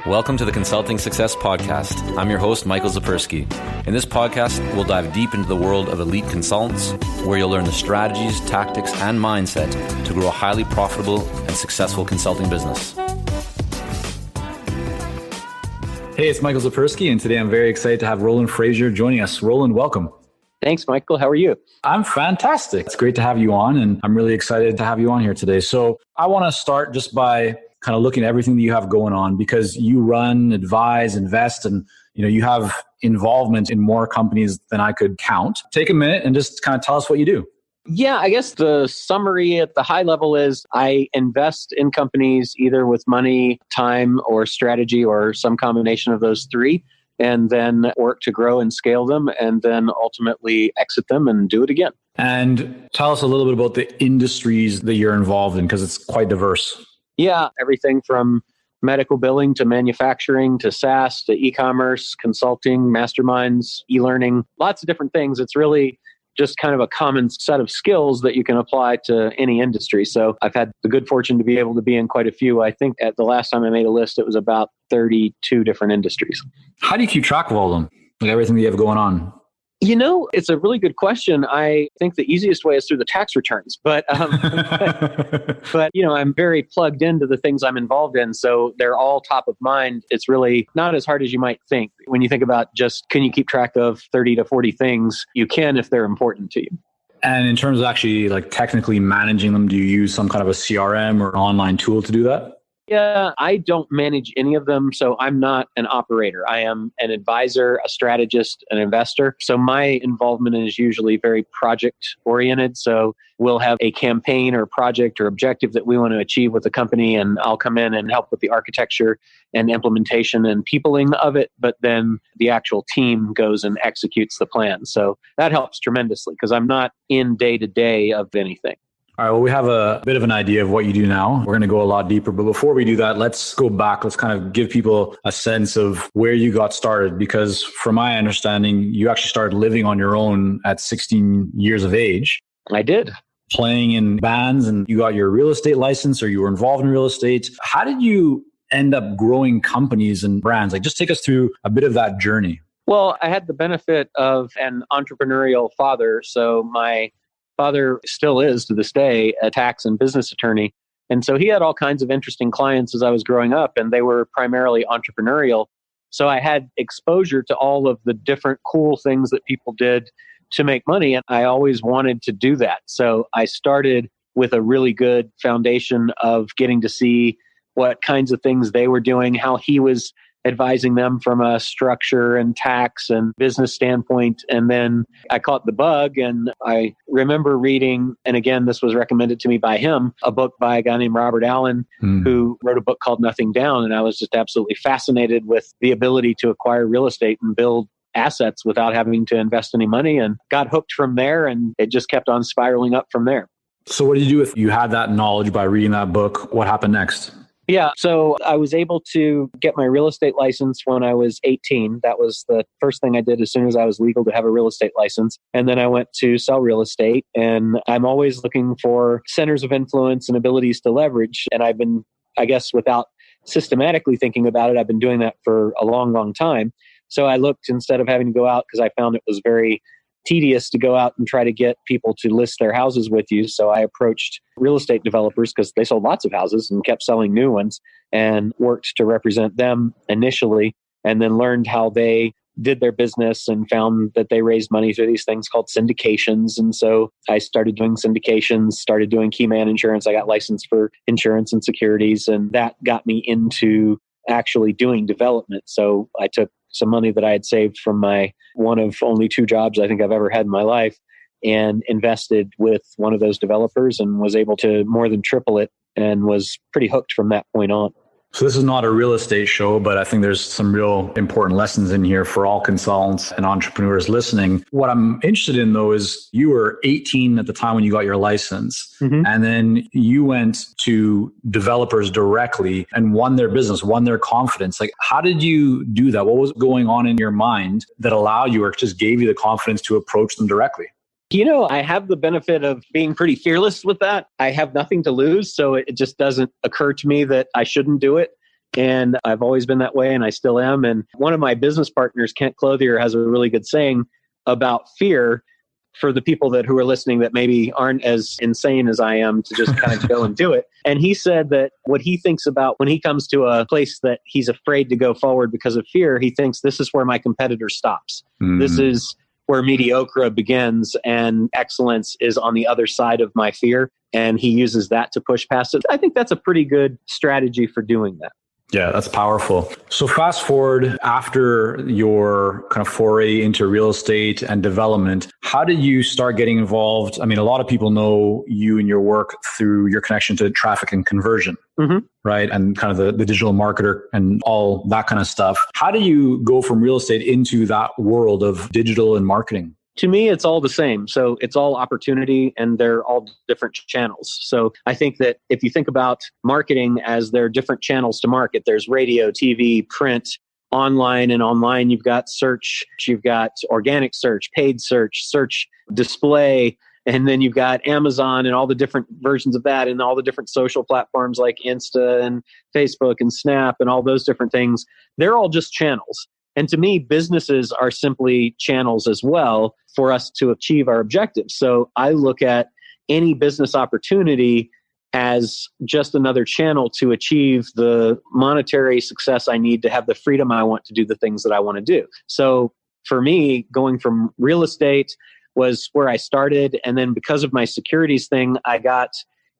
Welcome to the Consulting Success Podcast. I'm your host, Michael Zapersky. In this podcast, we'll dive deep into the world of elite consultants, where you'll learn the strategies, tactics, and mindset to grow a highly profitable and successful consulting business. Hey, it's Michael Zapersky, and today I'm very excited to have Roland Frasier joining us. Roland, welcome. Thanks, Michael. How are you? I'm fantastic. It's great to have you on, and I'm really excited to have you on here today. So I want to start just by kind of looking at everything that you have going on, because you run, advise, invest, and you have involvement in more companies than I could count. Take a minute and just kind of tell us what you do. Yeah, I guess the summary at the high level is I invest in companies either with money, time, or strategy, or some combination of those three, and then work to grow and scale them, and then ultimately exit them and do it again. And tell us a little bit about the industries that you're involved in, because it's quite diverse. Yeah, everything from medical billing to manufacturing to SaaS to e-commerce, consulting, masterminds, e-learning, lots of different things. It's really just kind of a common set of skills that you can apply to any industry. So I've had the good fortune to be able to be in quite a few. I think at the last time I made a list, it was about 32 different industries. How do you keep track of all of them, like everything that you have going on? It's a really good question. I think the easiest way is through the tax returns, but I'm very plugged into the things I'm involved in. So they're all top of mind. It's really not as hard as you might think. When you think about just, can you keep track of 30 to 40 things? You can if they're important to you. And in terms of actually like technically managing them, do you use some kind of a CRM or online tool to do that? Yeah, I don't manage any of them. So I'm not an operator. I am an advisor, a strategist, an investor. So my involvement is usually very project oriented. So we'll have a campaign or project or objective that we want to achieve with the company, and I'll come in and help with the architecture and implementation and peopling of it. But then the actual team goes and executes the plan. So that helps tremendously because I'm not in day to day of anything. All right, well, we have a bit of an idea of what you do now. We're going to go a lot deeper. But before we do that, let's go back. Let's kind of give people a sense of where you got started. Because from my understanding, you actually started living on your own at 16 years of age. I did. Playing in bands, and you got your real estate license, or you were involved in real estate. How did you end up growing companies and brands? Like, just take us through a bit of that journey. Well, I had the benefit of an entrepreneurial father. So my father still is to this day a tax and business attorney. And so he had all kinds of interesting clients as I was growing up, and they were primarily entrepreneurial. So I had exposure to all of the different cool things that people did to make money. And I always wanted to do that. So I started with a really good foundation of getting to see what kinds of things they were doing, how he was advising them from a structure and tax and business standpoint. And then I caught the bug, and I remember reading, and again, this was recommended to me by him, a book by a guy named Robert Allen, who wrote a book called Nothing Down. And I was just absolutely fascinated with the ability to acquire real estate and build assets without having to invest any money, and got hooked from there. And it just kept on spiraling up from there. So what did you do if you had that knowledge by reading that book? What happened next? Yeah, so I was able to get my real estate license when I was 18. That was the first thing I did as soon as I was legal to have a real estate license. And then I went to sell real estate. And I'm always looking for centers of influence and abilities to leverage. And I've been, I guess, without systematically thinking about it, I've been doing that for a long, long time. So I looked, instead of having to go out, because I found it was very tedious to go out and try to get people to list their houses with you. So I approached real estate developers, because they sold lots of houses and kept selling new ones, and worked to represent them initially, and then learned how they did their business and found that they raised money through these things called syndications. And so I started doing syndications, started doing key man insurance. I got licensed for insurance and securities, and that got me into actually doing development. So I took some money that I had saved from my one of only 2 jobs I think I've ever had in my life, and invested with one of those developers, and was able to more than triple it, and was pretty hooked from that point on. So this is not a real estate show, but I think there's some real important lessons in here for all consultants and entrepreneurs listening. What I'm interested in, though, is you were 18 at the time when you got your license, and then you went to developers directly and won their business, won their confidence. Like, how did you do that? What was going on in your mind that allowed you, or just gave you the confidence to approach them directly? I have the benefit of being pretty fearless with that. I have nothing to lose, so it just doesn't occur to me that I shouldn't do it. And I've always been that way, and I still am. And one of my business partners, Kent Clothier, has a really good saying about fear for the people who are listening that maybe aren't as insane as I am to just kind of go and do it. And he said that what he thinks about when he comes to a place that he's afraid to go forward because of fear, he thinks this is where my competitor stops. This is where mediocre begins, and excellence is on the other side of my fear. And he uses that to push past it. I think that's a pretty good strategy for doing that. Yeah, that's powerful. So fast forward after your kind of foray into real estate and development, how did you start getting involved? I mean, a lot of people know you and your work through your connection to traffic and conversion, right? And kind of the digital marketer and all that kind of stuff. How do you go from real estate into that world of digital and marketing? To me, it's all the same. So it's all opportunity, and they're all different channels. So I think that if you think about marketing as there are different channels to market, there's radio, TV, print, online, and online you've got search, you've got organic search, paid search, search display, and then you've got Amazon and all the different versions of that, and all the different social platforms like Insta and Facebook and Snap and all those different things. They're all just channels. And to me, businesses are simply channels as well for us to achieve our objectives. So I look at any business opportunity as just another channel to achieve the monetary success I need to have the freedom I want to do the things that I want to do. So for me, going from real estate was where I started. And then because of my securities thing, I got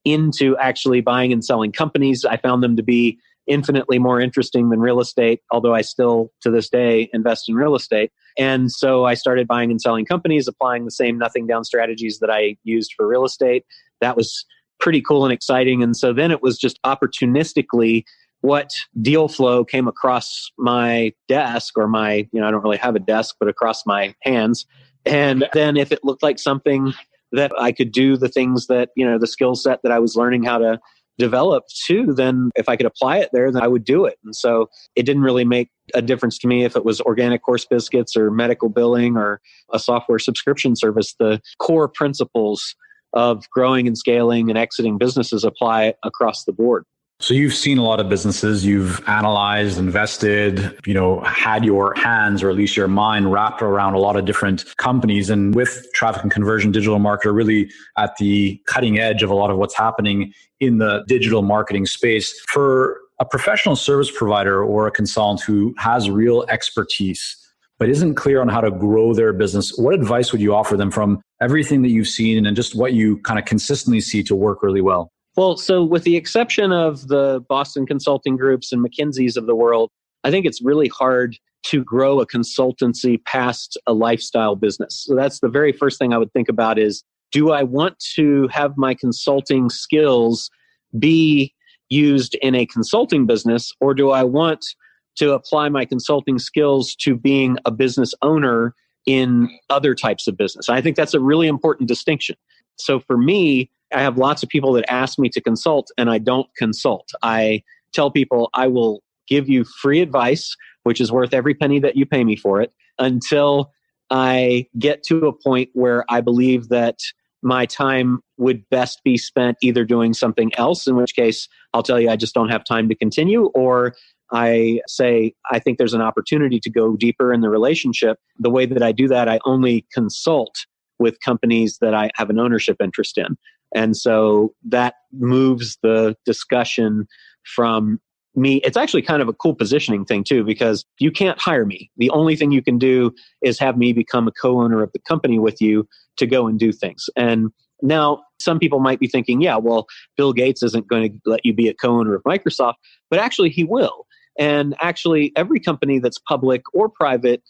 into actually buying and selling companies. I found them to be infinitely more interesting than real estate, although I still, to this day, invest in real estate. And so I started buying and selling companies, applying the same nothing down strategies that I used for real estate. That was pretty cool and exciting. And so then it was just opportunistically what deal flow came across my desk, or my, I don't really have a desk, but across my hands. And then if it looked like something that I could do the things that, the skill set that I was learning how to develop too, then if I could apply it there, then I would do it. And so it didn't really make a difference to me if it was organic horse biscuits or medical billing or a software subscription service. The core principles of growing and scaling and exiting businesses apply across the board. So you've seen a lot of businesses, you've analyzed, invested, had your hands, or at least your mind, wrapped around a lot of different companies. And with traffic and conversion, digital marketer really at the cutting edge of a lot of what's happening in the digital marketing space. For a professional service provider or a consultant who has real expertise, but isn't clear on how to grow their business, what advice would you offer them from everything that you've seen and just what you kind of consistently see to work really well? Well, so with the exception of the Boston Consulting Groups and McKinsey's of the world, I think it's really hard to grow a consultancy past a lifestyle business. So that's the very first thing I would think about is, do I want to have my consulting skills be used in a consulting business, or do I want to apply my consulting skills to being a business owner in other types of business? I think that's a really important distinction. So for me, I have lots of people that ask me to consult, and I don't consult. I tell people I will give you free advice, which is worth every penny that you pay me for it, until I get to a point where I believe that my time would best be spent either doing something else, in which case I'll tell you I just don't have time to continue, or I say I think there's an opportunity to go deeper in the relationship. The way that I do that, I only consult with companies that I have an ownership interest in. And so that moves the discussion from me. It's actually kind of a cool positioning thing too, because you can't hire me. The only thing you can do is have me become a co-owner of the company with you to go and do things. And now some people might be thinking, yeah, well, Bill Gates isn't going to let you be a co-owner of Microsoft, but actually he will. And actually every company that's public or private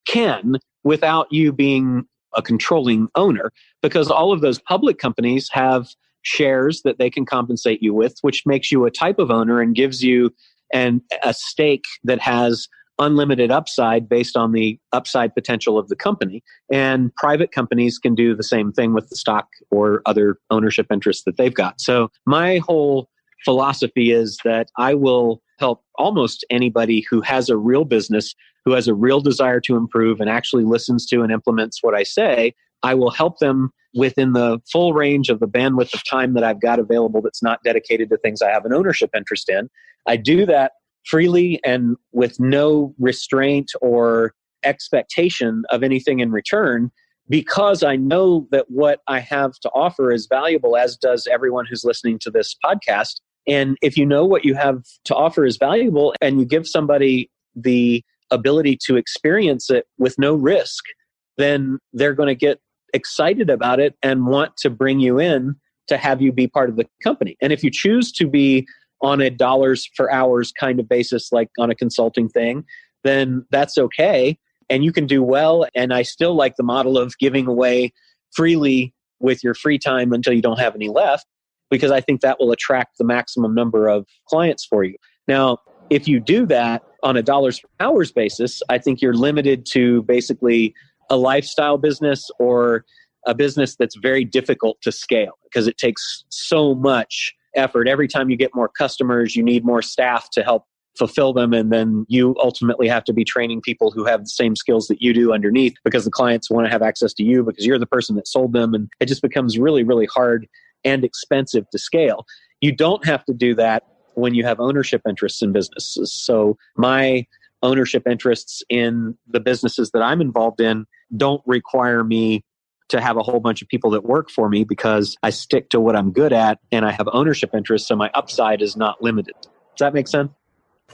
can, without you being a controlling owner, because all of those public companies have shares that they can compensate you with, which makes you a type of owner and gives you a stake that has unlimited upside based on the upside potential of the company. And private companies can do the same thing with the stock or other ownership interests that they've got. So my whole philosophy is that I will help almost anybody who has a real business, who has a real desire to improve and actually listens to and implements what I say. I will help them within the full range of the bandwidth of time that I've got available that's not dedicated to things I have an ownership interest in. I do that freely and with no restraint or expectation of anything in return, because I know that what I have to offer is valuable, as does everyone who's listening to this podcast. And if you know what you have to offer is valuable and you give somebody the ability to experience it with no risk, then they're going to get excited about it and want to bring you in to have you be part of the company. And if you choose to be on a dollars for hours kind of basis, like on a consulting thing, then that's okay. And you can do well. And I still like the model of giving away freely with your free time until you don't have any left, because I think that will attract the maximum number of clients for you. Now, if you do that on a dollars per hours basis, I think you're limited to basically a lifestyle business or a business that's very difficult to scale because it takes so much effort. Every time you get more customers, you need more staff to help fulfill them. And then you ultimately have to be training people who have the same skills that you do underneath, because the clients want to have access to you because you're the person that sold them. And it just becomes really, really hard and expensive to scale. You don't have to do that when you have ownership interests in businesses. So my ownership interests in the businesses that I'm involved in don't require me to have a whole bunch of people that work for me, because I stick to what I'm good at and I have ownership interests. So my upside is not limited. Does that make sense?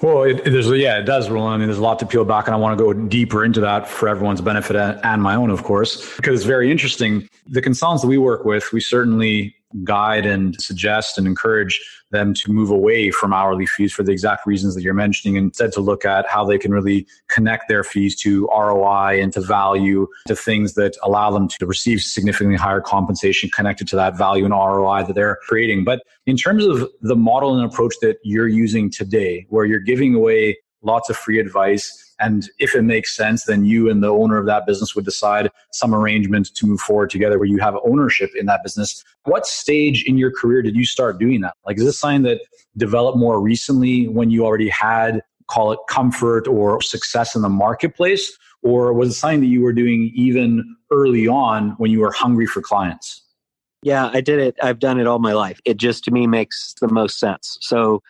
Well, it does, Roland. I mean, there's a lot to peel back, and I want to go deeper into that for everyone's benefit and my own, of course, because it's very interesting. The consultants that we work with, we certainly guide and suggest and encourage them to move away from hourly fees for the exact reasons that you're mentioning, and instead to look at how they can really connect their fees to ROI and to value, to things that allow them to receive significantly higher compensation connected to that value and ROI that they're creating. But in terms of the model and approach that you're using today, where you're giving away lots of free advice, and if it makes sense, then you and the owner of that business would decide some arrangement to move forward together where you have ownership in that business. What stage in your career did you start doing that? Like, is this something that developed more recently when you already had, call it comfort or success in the marketplace? Or was it something that you were doing even early on when you were hungry for clients? Yeah, I did it. I've done it all my life. It just, to me, makes the most sense. So,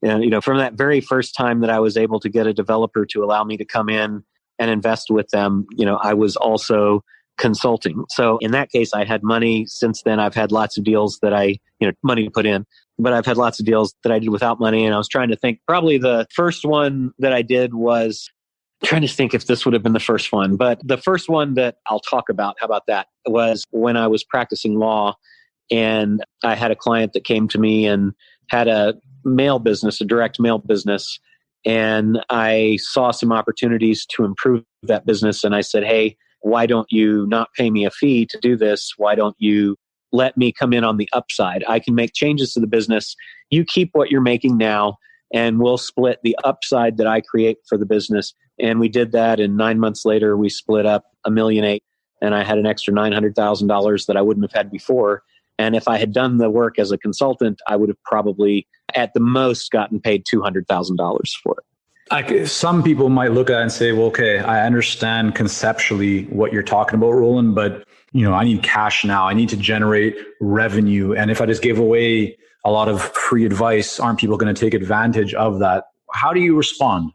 from that very first time that I was able to get a developer to allow me to come in and invest with them, I was also consulting. So in that case, I had money. Since then, I've had lots of deals that money to put in, but I've had lots of deals that I did without money. And I was trying to think, probably the first one that I did was, trying to think if this would have been the first one, but the first one that I'll talk about, how about that, was when I was practicing law, and I had a client that came to me and had a mail business, a direct mail business. And I saw some opportunities to improve that business. And I said, hey, why don't you not pay me a fee to do this? Why don't you let me come in on the upside? I can make changes to the business. You keep what you're making now, and we'll split the upside that I create for the business. And we did that. And 9 months later, we split up $1.8 million. And I had an extra $900,000 that I wouldn't have had before. And if I had done the work as a consultant, I would have probably at the most gotten paid $200,000 for it. Some people might look at it and say, well, okay, I understand conceptually what you're talking about, Roland, but I need cash now. I need to generate revenue. And if I just gave away a lot of free advice, aren't people going to take advantage of that? How do you respond?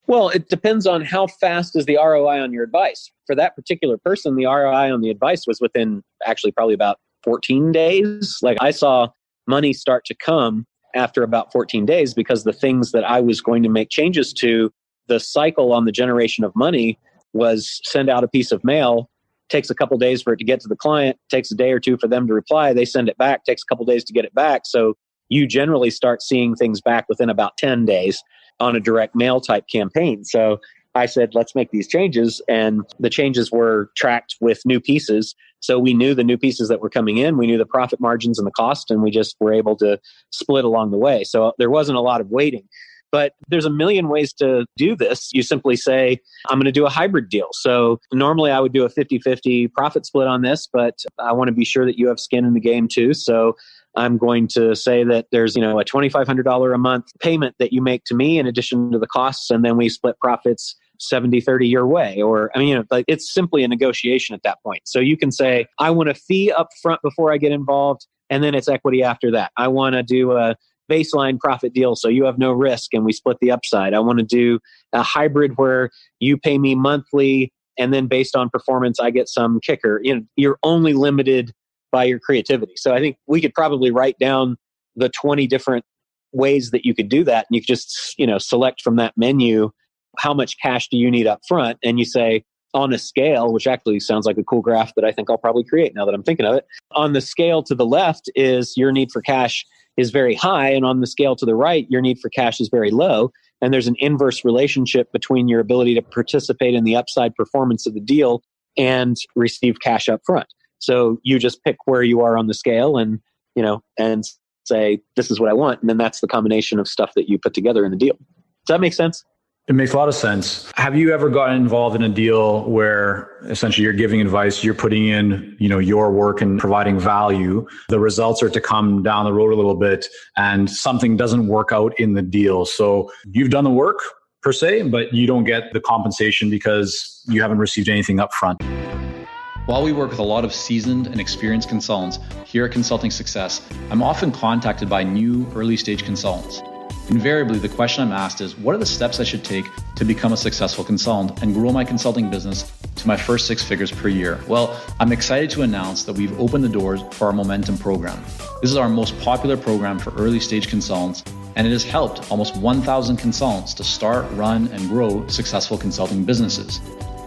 Well, it depends on how fast is the ROI on your advice. For that particular person, the ROI on the advice was within actually probably about 14 days. Like, I saw money start to come after about 14 days, because the things that I was going to make changes to, the cycle on the generation of money was send out a piece of mail, takes a couple days for it to get to the client, takes a day or two for them to reply, they send it back, takes a couple days to get it back. So you generally start seeing things back within about 10 days on a direct mail type campaign. So I said, let's make these changes. And the changes were tracked with new pieces. So we knew the new pieces that were coming in. We knew the profit margins and the cost, and we just were able to split along the way. So there wasn't a lot of waiting. But there's a million ways to do this. You simply say, I'm going to do a hybrid deal. So normally I would do a 50-50 profit split on this, but I want to be sure that you have skin in the game too. So I'm going to say that there's, a $2,500 a month payment that you make to me in addition to the costs. And then we split profits 70-30 your way. Or, it's simply a negotiation at that point. So you can say, I want a fee up front before I get involved, and then it's equity after that. I want to do a baseline profit deal so you have no risk and we split the upside. I want to do a hybrid where you pay me monthly and then based on performance, I get some kicker. You're only limited by your creativity. So I think we could probably write down the 20 different ways that you could do that. And you could just, select from that menu, how much cash do you need up front? And you say on a scale, which actually sounds like a cool graph that I think I'll probably create now that I'm thinking of it. On the scale to the left is your need for cash is very high. And on the scale to the right, your need for cash is very low. And there's an inverse relationship between your ability to participate in the upside performance of the deal and receive cash up front. So you just pick where you are on the scale and say, this is what I want. And then that's the combination of stuff that you put together in the deal. Does that make sense? It makes a lot of sense. Have you ever gotten involved in a deal where essentially you're giving advice, you're putting in, your work and providing value. The results are to come down the road a little bit and something doesn't work out in the deal. So you've done the work per se, but you don't get the compensation because you haven't received anything up front. While we work with a lot of seasoned and experienced consultants here at Consulting Success, I'm often contacted by new early stage consultants. Invariably, the question I'm asked is, what are the steps I should take to become a successful consultant and grow my consulting business to my first 6 figures per year? Well, I'm excited to announce that we've opened the doors for our Momentum program. This is our most popular program for early stage consultants, and it has helped almost 1,000 consultants to start, run, and grow successful consulting businesses.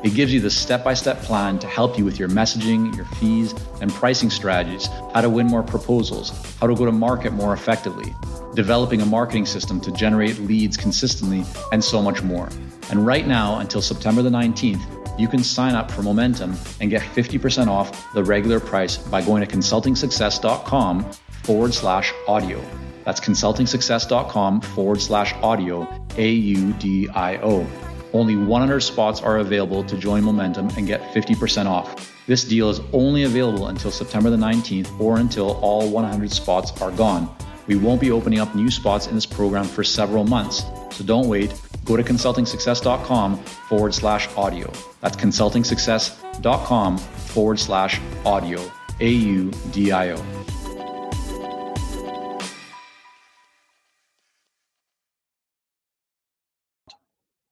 It gives you the step-by-step plan to help you with your messaging, your fees, and pricing strategies, how to win more proposals, how to go to market more effectively, developing a marketing system to generate leads consistently, and so much more. And right now, until September the 19th, you can sign up for Momentum and get 50% off the regular price by going to consultingsuccess.com/audio. That's consultingsuccess.com/audio, AUDIO. Only 100 spots are available to join Momentum and get 50% off. This deal is only available until September the 19th or until all 100 spots are gone. We won't be opening up new spots in this program for several months, so don't wait. Go to consultingsuccess.com/audio. That's consultingsuccess.com/audio, AUDIO.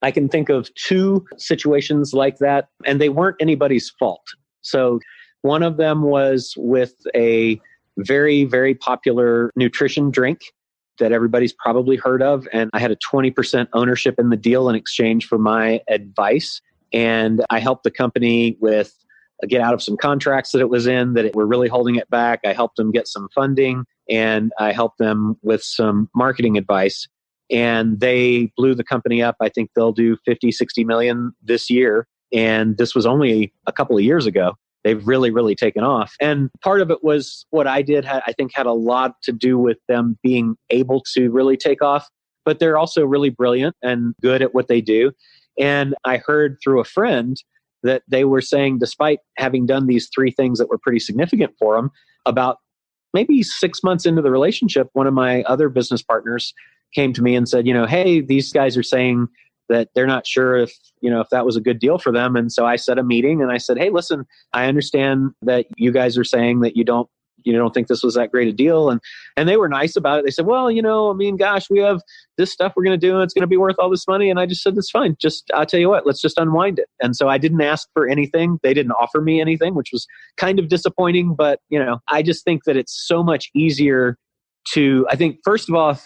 I can think of 2 situations like that, and they weren't anybody's fault. So one of them was with a very, very popular nutrition drink that everybody's probably heard of. And I had a 20% ownership in the deal in exchange for my advice. And I helped the company with get out of some contracts that it was in that were really holding it back. I helped them get some funding and I helped them with some marketing advice. And they blew the company up. I think they'll do 50, 60 million this year. And this was only a couple of years ago. They've really, really taken off. And part of it was what I did, I think had a lot to do with them being able to really take off. But they're also really brilliant and good at what they do. And I heard through a friend that they were saying, despite having done these 3 things that were pretty significant for them, about maybe 6 months into the relationship, one of my other business partners came to me and said, hey, these guys are saying that they're not sure if that was a good deal for them. And so I set a meeting and I said, hey, listen, I understand that you guys are saying that you don't think this was that great a deal. And they were nice about it. They said, well, gosh, we have this stuff we're going to do and it's going to be worth all this money. And I just said, that's fine. I'll tell you what, let's just unwind it. And so I didn't ask for anything. They didn't offer me anything, which was kind of disappointing. But, I just think that it's so much easier I think, first of all,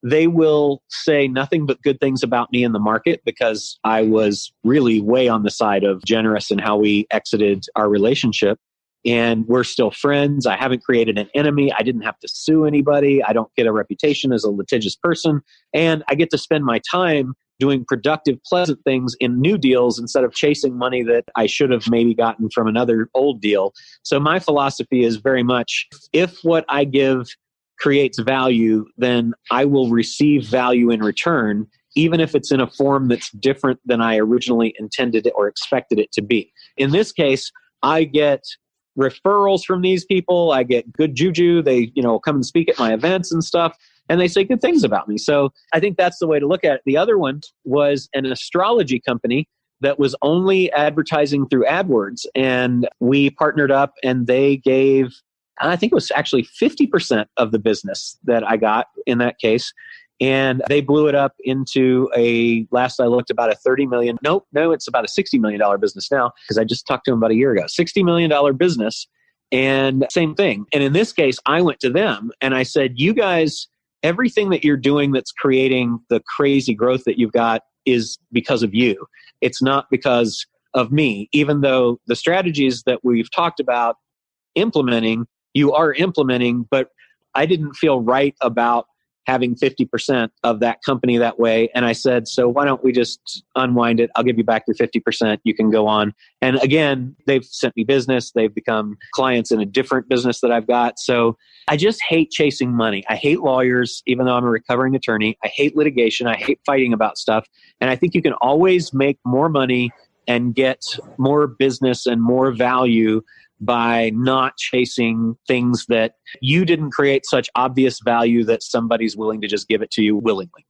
they will say nothing but good things about me in the market because I was really way on the side of generous in how we exited our relationship. And we're still friends. I haven't created an enemy. I didn't have to sue anybody. I don't get a reputation as a litigious person. And I get to spend my time doing productive, pleasant things in new deals instead of chasing money that I should have maybe gotten from another old deal. So my philosophy is very much, if what I give creates value, then I will receive value in return, even if it's in a form that's different than I originally intended it or expected it to be. In this case, I get referrals from these people. I get good juju. They, come and speak at my events and stuff, and they say good things about me. So I think that's the way to look at it. The other one was an astrology company that was only advertising through AdWords, and we partnered up and they gave I think it was actually 50% of the business that I got in that case. And they blew it up into last I looked, about a $30 million. No, it's about a $60 million business now, because I just talked to them about a year ago. $60 million business. And same thing. And in this case, I went to them and I said, you guys, everything that you're doing that's creating the crazy growth that you've got is because of you. It's not because of me, even though the strategies that we've talked about implementing, you are implementing, but I didn't feel right about having 50% of that company that way. And I said, so why don't we just unwind it? I'll give you back your 50%. You can go on. And again, they've sent me business. They've become clients in a different business that I've got. So I just hate chasing money. I hate lawyers, even though I'm a recovering attorney. I hate litigation. I hate fighting about stuff. And I think you can always make more money and get more business and more value by not chasing things that you didn't create such obvious value that somebody's willing to just give it to you willingly.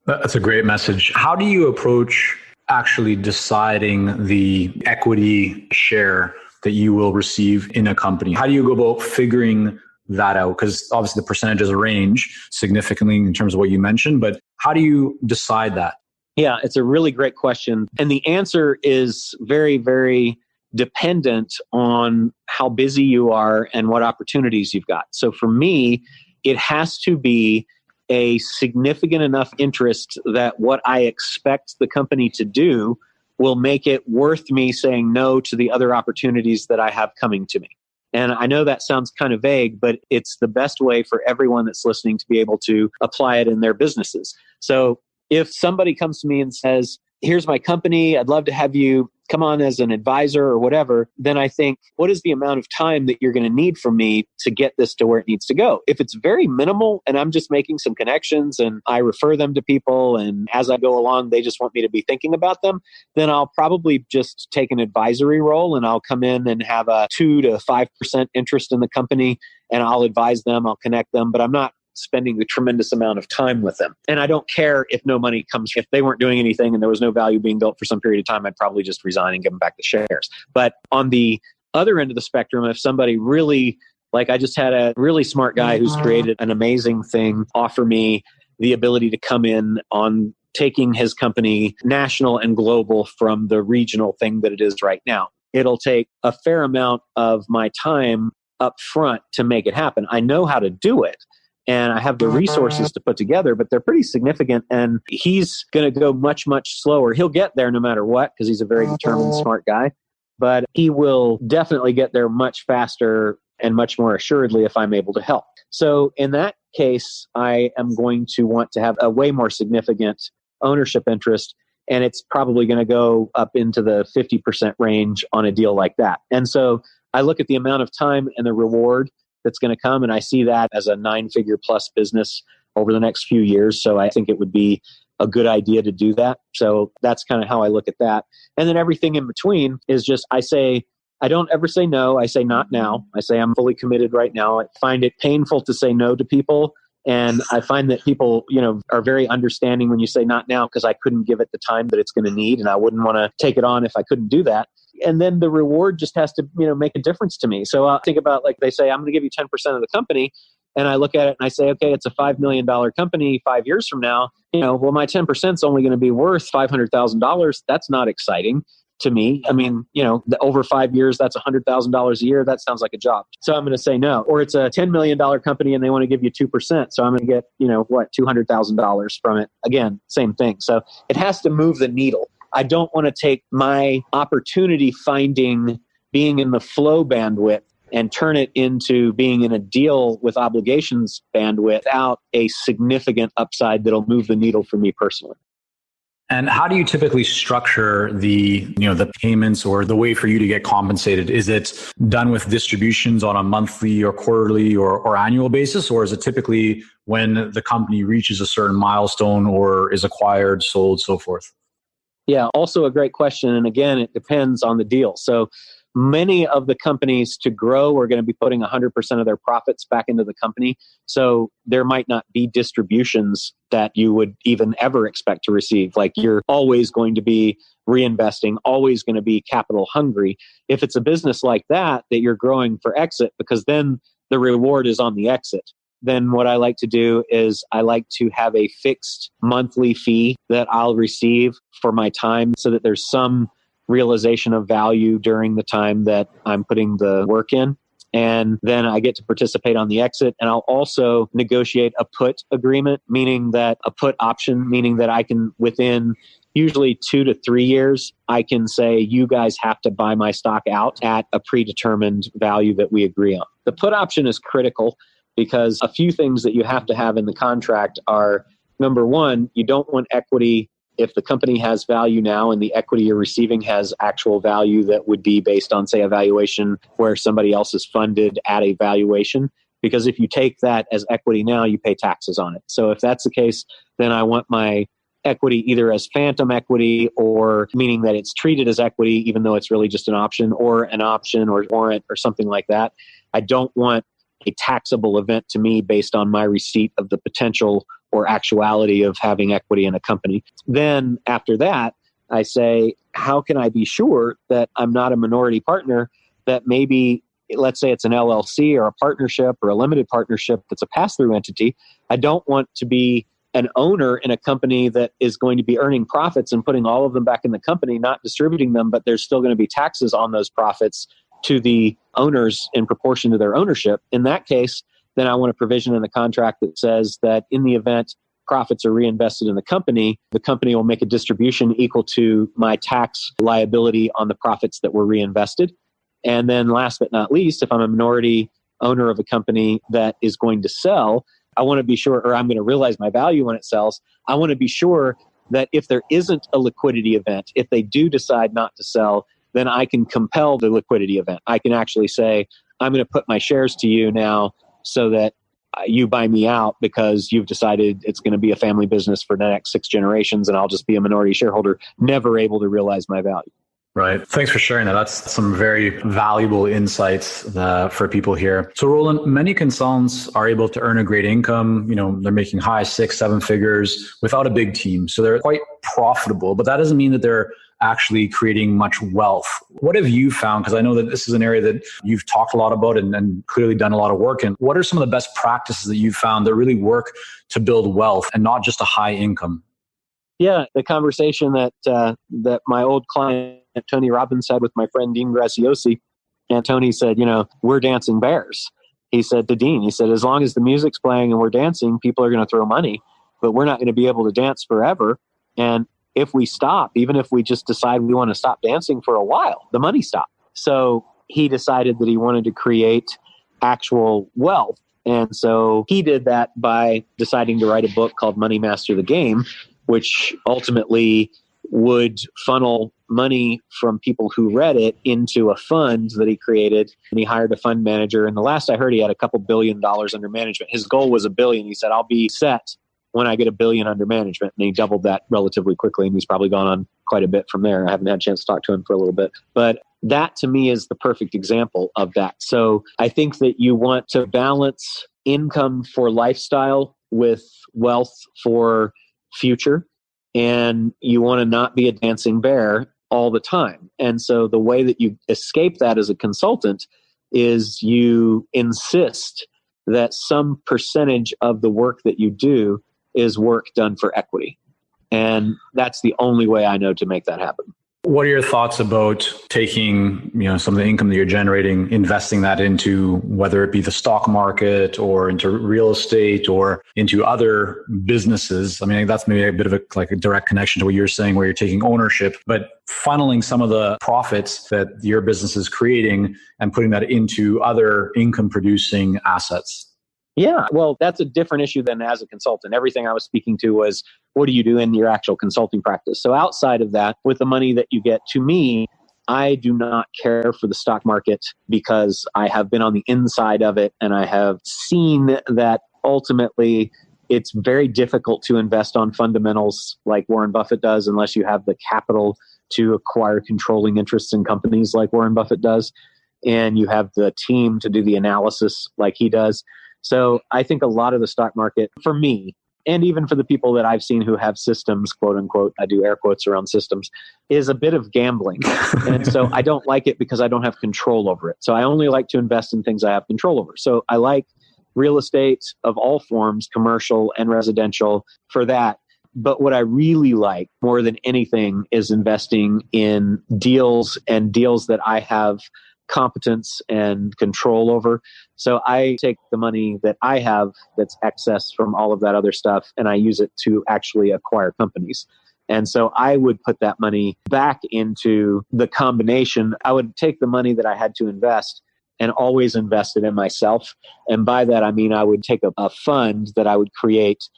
That's a great message. How do you approach actually deciding the equity share that you will receive in a company? How do you go about figuring that out? Because obviously the percentages range significantly in terms of what you mentioned, but how do you decide that? Yeah, it's a really great question. And the answer is very, very dependent on how busy you are and what opportunities you've got. So for me, it has to be a significant enough interest that what I expect the company to do will make it worth me saying no to the other opportunities that I have coming to me. And I know that sounds kind of vague, but it's the best way for everyone that's listening to be able to apply it in their businesses. So if somebody comes to me and says, here's my company, I'd love to have you come on as an advisor or whatever, then I think, what is the amount of time that you're going to need from me to get this to where it needs to go? If it's very minimal and I'm just making some connections and I refer them to people and as I go along, they just want me to be thinking about them, then I'll probably just take an advisory role and I'll come in and have a 2 to 5% interest in the company and I'll advise them, I'll connect them, but I'm not spending a tremendous amount of time with them. And I don't care if no money comes. If they weren't doing anything and there was no value being built for some period of time, I'd probably just resign and give them back the shares. But on the other end of the spectrum, if somebody really, like I just had a really smart guy who's created an amazing thing offer me the ability to come in on taking his company national and global from the regional thing that it is right now. It'll take a fair amount of my time up front to make it happen. I know how to do it. And I have the resources to put together, but they're pretty significant. And he's going to go much, much slower. He'll get there no matter what, because he's a very determined, smart guy. But he will definitely get there much faster and much more assuredly if I'm able to help. So in that case, I am going to want to have a way more significant ownership interest. And it's probably going to go up into the 50% range on a deal like that. And so I look at the amount of time and the reward that's going to come. And I see that as a 9-figure plus business over the next few years. So I think it would be a good idea to do that. So that's kind of how I look at that. And then everything in between is just, I don't ever say no. I say not now. I say I'm fully committed right now. I find it painful to say no to people. And I find that people, are very understanding when you say not now, because I couldn't give it the time that it's going to need. And I wouldn't want to take it on if I couldn't do that. And then the reward just has to, make a difference to me. So I'll think about, like they say, I'm going to give you 10% of the company. And I look at it and I say, okay, it's a $5 million company 5 years from now. Well, my 10% is only going to be worth $500,000. That's not exciting to me. I mean, over 5 years, that's $100,000 a year. That sounds like a job. So I'm going to say no. Or it's a $10 million company and they want to give you 2%. So I'm going to get, $200,000 from it. Again, same thing. So it has to move the needle. I don't want to take my opportunity finding being in the flow bandwidth and turn it into being in a deal with obligations bandwidth without a significant upside that'll move the needle for me personally. And how do you typically structure the payments or the way for you to get compensated? Is it done with distributions on a monthly or quarterly or annual basis? Or is it typically when the company reaches a certain milestone or is acquired, sold, so forth? Yeah, also a great question. And again, it depends on the deal. So many of the companies to grow are going to be putting 100% of their profits back into the company. So there might not be distributions that you would even ever expect to receive. Like you're always going to be reinvesting, always going to be capital hungry. If it's a business like that you're growing for exit, because then the reward is on the exit, then what I like to do is I like to have a fixed monthly fee that I'll receive for my time so that there's some realization of value during the time that I'm putting the work in. And then I get to participate on the exit. And I'll also negotiate a put agreement, meaning that a put option, meaning that I can, within usually 2 to 3 years, I can say, you guys have to buy my stock out at a predetermined value that we agree on. The put option is critical because a few things that you have to have in the contract are, number one, you don't want equity if the company has value now and the equity you're receiving has actual value that would be based on, say, a valuation where somebody else is funded at a valuation. Because if you take that as equity now, you pay taxes on it. So if that's the case, then I want my equity either as phantom equity, or meaning that it's treated as equity even though it's really just an option or warrant or something like that. I don't want a taxable event to me based on my receipt of the potential or actuality of having equity in a company. Then after that, I say, how can I be sure that I'm not a minority partner, that maybe, let's say it's an LLC or a partnership or a limited partnership that's a pass-through entity. I don't want to be an owner in a company that is going to be earning profits and putting all of them back in the company, not distributing them, but there's still going to be taxes on those profits to the owners in proportion to their ownership. In that case, then I want a provision in the contract that says that in the event profits are reinvested in the company will make a distribution equal to my tax liability on the profits that were reinvested. And then last but not least, if I'm a minority owner of a company that is going to sell, I want to be sure, or I'm going to realize my value when it sells. I want to be sure that if there isn't a liquidity event, if they do decide not to sell, then I can compel the liquidity event. I can actually say, I'm going to put my shares to you now so that you buy me out because you've decided it's going to be a family business for the next 6 generations and I'll just be a minority shareholder, never able to realize my value. Right. Thanks for sharing that. That's some very valuable insights for people here. So Roland, many consultants are able to earn a great income. They're making high 6, 7 figures without a big team. So they're quite profitable, but that doesn't mean that they're actually creating much wealth. What have you found? Because I know that this is an area that you've talked a lot about and clearly done a lot of work in. What are some of the best practices that you've found that really work to build wealth and not just a high income? Yeah, the conversation that my old client, Tony Robbins, had with my friend Dean Graziosi. And Tony said, we're dancing bears. He said to Dean, as long as the music's playing and we're dancing, people are going to throw money, but we're not going to be able to dance forever. And if we stop, even if we just decide we want to stop dancing for a while, the money stops. So he decided that he wanted to create actual wealth. And so he did that by deciding to write a book called Money Master the Game, which ultimately would funnel money from people who read it into a fund that he created. And he hired a fund manager. And the last I heard, he had a couple $1 billion under management. His goal was $1 billion. He said, I'll be set when I get $1 billion under management. And he doubled that relatively quickly. And he's probably gone on quite a bit from there. I haven't had a chance to talk to him for a little bit. But that to me is the perfect example of that. So I think that you want to balance income for lifestyle with wealth for future. And you want to not be a dancing bear all the time. And so the way that you escape that as a consultant is you insist that some percentage of the work that you do is work done for equity. And that's the only way I know to make that happen. What are your thoughts about taking, some of the income that you're generating, investing that into whether it be the stock market or into real estate or into other businesses? I mean, that's maybe a bit of a direct connection to what you're saying, where you're taking ownership, but funneling some of the profits that your business is creating and putting that into other income producing assets. Yeah, well, that's a different issue than as a consultant. Everything I was speaking to was, what do you do in your actual consulting practice? So outside of that, with the money that you get, to me, I do not care for the stock market because I have been on the inside of it and I have seen that ultimately it's very difficult to invest on fundamentals like Warren Buffett does unless you have the capital to acquire controlling interests in companies like Warren Buffett does, and you have the team to do the analysis like he does. So I think a lot of the stock market, for me, and even for the people that I've seen who have systems, quote unquote, I do air quotes around systems, is a bit of gambling. And so I don't like it because I don't have control over it. So I only like to invest in things I have control over. So I like real estate of all forms, commercial and residential, for that. But what I really like more than anything is investing in deals, and deals that I have competence and control over. So I take the money that I have that's excess from all of that other stuff, and I use it to actually acquire companies. And so I would put that money back into the combination. I would take the money that I had to invest and always invest it in myself. And by that, I mean, I would take a fund that I would create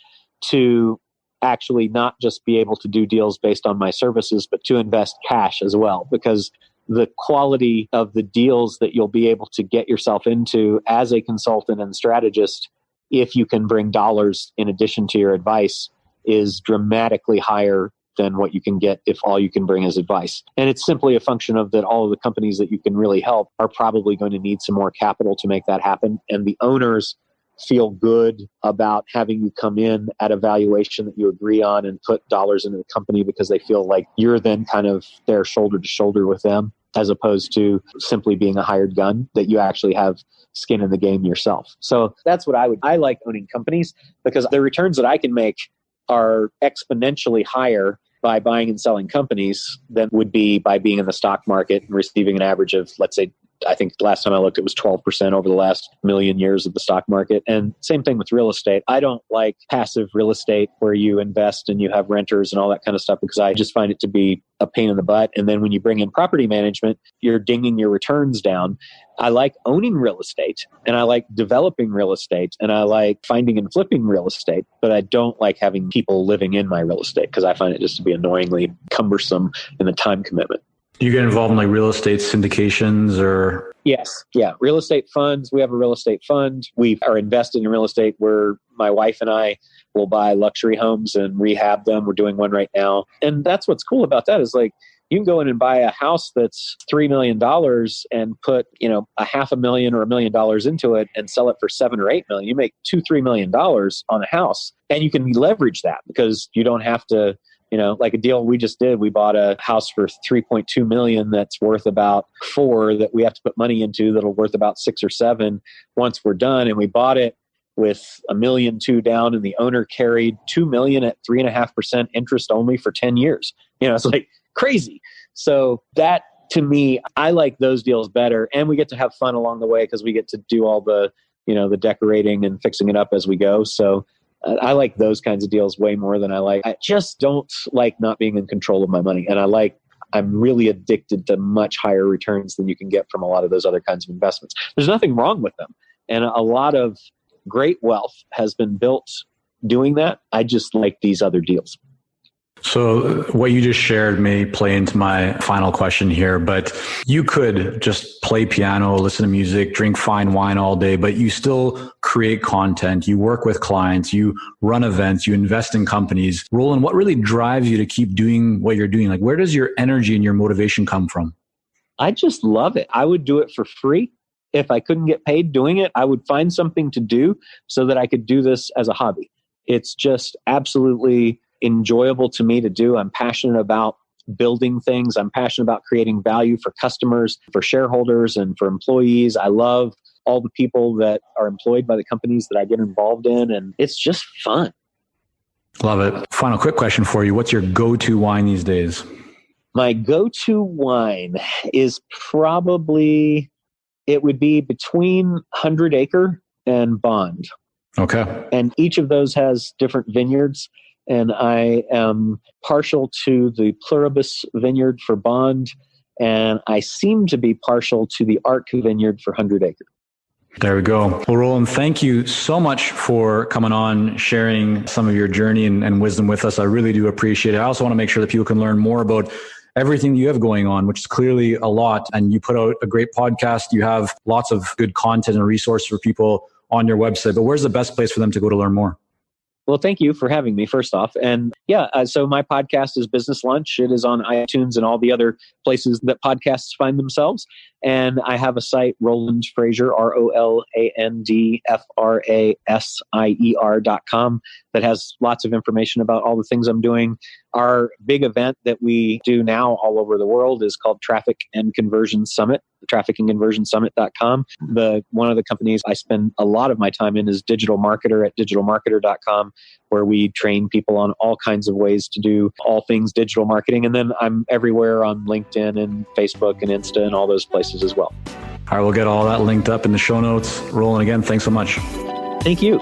to actually not just be able to do deals based on my services, but to invest cash as well, because the quality of the deals that you'll be able to get yourself into as a consultant and strategist, if you can bring dollars in addition to your advice, is dramatically higher than what you can get if all you can bring is advice. And it's simply a function of that all of the companies that you can really help are probably going to need some more capital to make that happen. And the owners feel good about having you come in at a valuation that you agree on and put dollars into the company, because they feel like you're then kind of there shoulder to shoulder with them, as opposed to simply being a hired gun, that you actually have skin in the game yourself. So that's what I like owning companies, because the returns that I can make are exponentially higher by buying and selling companies than would be by being in the stock market and receiving an average of, let's say, I think last time I looked, it was 12% over the last million years of the stock market. And same thing with real estate. I don't like passive real estate where you invest and you have renters and all that kind of stuff, because I just find it to be a pain in the butt. And then when you bring in property management, you're dinging your returns down. I like owning real estate, and I like developing real estate, and I like finding and flipping real estate, but I don't like having people living in my real estate, because I find it just to be annoyingly cumbersome in the time commitment. Do you get involved in like real estate syndications or? Yes. Yeah. Real estate funds. We have a real estate fund. We are invested in real estate where my wife and I will buy luxury homes and rehab them. We're doing one right now. And that's what's cool about that is like, you can go in and buy a house that's $3 million and put, $500,000 or $1 million into it and sell it for $7 or $8 million. You make $2-3 million on a house, and you can leverage that because you don't have to, like a deal we just did, we bought a house for $3.2 million that's worth about $4 million that we have to put money into that'll worth about $6 or $7 once we're done. And we bought it with $1.2 million down, and the owner carried $2 million at 3.5% interest only for 10 years. It's like crazy. So that, to me, I like those deals better. And we get to have fun along the way because we get to do all the, the decorating and fixing it up as we go. So I like those kinds of deals way more than I just don't like not being in control of my money. And I'm really addicted to much higher returns than you can get from a lot of those other kinds of investments. There's nothing wrong with them. And a lot of great wealth has been built doing that. I just like these other deals. So what you just shared may play into my final question here, but you could just play piano, listen to music, drink fine wine all day, but you still create content, you work with clients, you run events, you invest in companies. Roland, what really drives you to keep doing what you're doing? Like, where does your energy and your motivation come from? I just love it. I would do it for free. If I couldn't get paid doing it, I would find something to do so that I could do this as a hobby. It's just absolutely enjoyable to me to do. I'm passionate about building things. I'm passionate about creating value for customers, for shareholders, and for employees. I love all the people that are employed by the companies that I get involved in, and it's just fun. Love it. Final quick question for you. What's your go-to wine these days? My go-to wine is probably, it would be between 100 Acre and Bond. Okay. And each of those has different vineyards. And I am partial to the Pluribus vineyard for Bond, and I seem to be partial to the Arc vineyard for 100 Acre. There we go. Well, Roland, thank you so much for coming on, sharing some of your journey and wisdom with us. I really do appreciate it. I also want to make sure that people can learn more about everything you have going on, which is clearly a lot. And you put out a great podcast. You have lots of good content and resources for people on your website. But where's the best place for them to go to learn more? Well, thank you for having me, first off. And so my podcast is Business Lunch. It is on iTunes and all the other places that podcasts find themselves. And I have a site, Roland Frasier, ROLANDFRASIER.com, that has lots of information about all the things I'm doing. Our big event that we do now all over the world is called Traffic and Conversion Summit, trafficandconversionsummit.com. One of the companies I spend a lot of my time in is Digital Marketer at digitalmarketer.com, where we train people on all kinds of ways to do all things digital marketing. And then I'm everywhere on LinkedIn and Facebook and Insta and all those places as well. All right, we'll get all that linked up in the show notes. Roland, again, thanks so much. Thank you.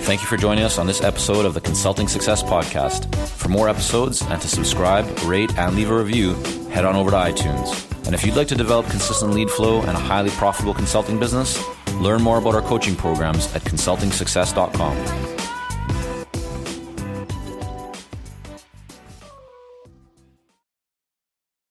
Thank you for joining us on this episode of the Consulting Success Podcast. For more episodes and to subscribe, rate, and leave a review, head on over to iTunes. And if you'd like to develop consistent lead flow and a highly profitable consulting business, learn more about our coaching programs at consultingsuccess.com.